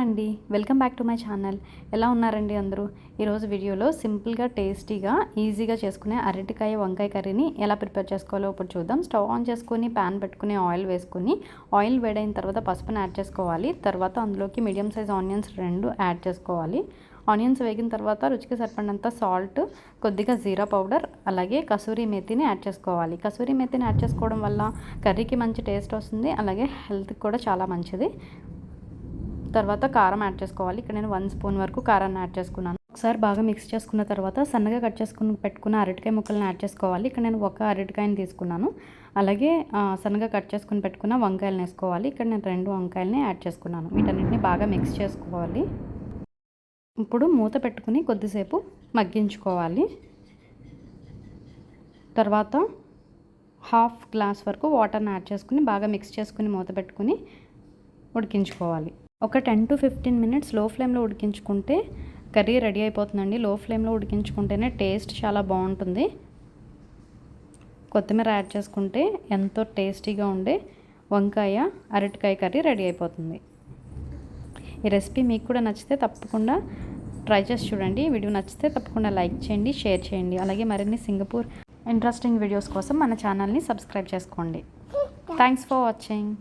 అండి, welcome back to my channel. ఎలా ఉన్నారండి అందరూ? ఈరోజు వీడియోలో సింపుల్గా టేస్టీగా ఈజీగా చేసుకునే అరటికాయ వంకాయ కర్రీని ఎలా ప్రిపేర్ చేసుకోవాలో ఇప్పుడు చూద్దాం. స్టవ్ ఆన్ చేసుకొని ప్యాన్ పెట్టుకుని ఆయిల్ వేసుకుని ఆయిల్ వేడైన తర్వాత పసుపుని యాడ్ చేసుకోవాలి. తర్వాత అందులోకి మీడియం సైజ్ ఆనియన్స్ 2 యాడ్ చేసుకోవాలి. ఆనియన్స్ వేగిన తర్వాత రుచికి సరిపడినంత సాల్ట్, కొద్దిగా జీరా పౌడర్, అలాగే కసూరి మేతిని యాడ్ చేసుకోవాలి. కసూరి మేతిని యాడ్ చేసుకోవడం వల్ల కర్రీకి మంచి టేస్ట్ వస్తుంది, అలాగే హెల్త్కి కూడా చాలా మంచిది. తర్వాత కారం యాడ్ చేసుకోవాలి. ఇక్కడ నేను 1 స్పూన్ వరకు కారాన్ని యాడ్ చేసుకున్నాను. ఒకసారి బాగా మిక్స్ చేసుకున్న తర్వాత సన్నగా కట్ చేసుకుని పెట్టుకున్న అరటికాయ ముక్కలను యాడ్ చేసుకోవాలి. ఇక్కడ నేను ఒక అరటికాయని తీసుకున్నాను. అలాగే సన్నగా కట్ చేసుకుని పెట్టుకున్న వంకాయలను వేసుకోవాలి. ఇక్కడ నేను 2 వంకాయలని యాడ్ చేసుకున్నాను. వీటన్నిటిని బాగా మిక్స్ చేసుకోవాలి. ఇప్పుడు మూత పెట్టుకుని కొద్దిసేపు మగ్గించుకోవాలి. తర్వాత హాఫ్ గ్లాస్ వరకు వాటర్ని యాడ్ చేసుకుని బాగా మిక్స్ చేసుకుని మూత పెట్టుకుని ఉడికించుకోవాలి. ఒక 10 to 15 మినిట్స్ లో ఫ్లేమ్లో ఉడికించుకుంటే కర్రీ రెడీ అయిపోతుందండి. లో ఫ్లేమ్లో ఉడికించుకుంటేనే టేస్ట్ చాలా బాగుంటుంది. కొత్తిమీర యాడ్ చేసుకుంటే ఎంతో టేస్టీగా ఉండే వంకాయ అరటికాయ కర్రీ రెడీ అయిపోతుంది. ఈ రెసిపీ మీకు కూడా నచ్చితే తప్పకుండా ట్రై చేసి చూడండి. వీడియో నచ్చితే తప్పకుండా లైక్ చేయండి, షేర్ చేయండి. అలాగే మరిన్ని సింగపూర్ ఇంట్రెస్టింగ్ వీడియోస్ కోసం మన ఛానల్ని సబ్స్క్రైబ్ చేసుకోండి. Thanks for watching.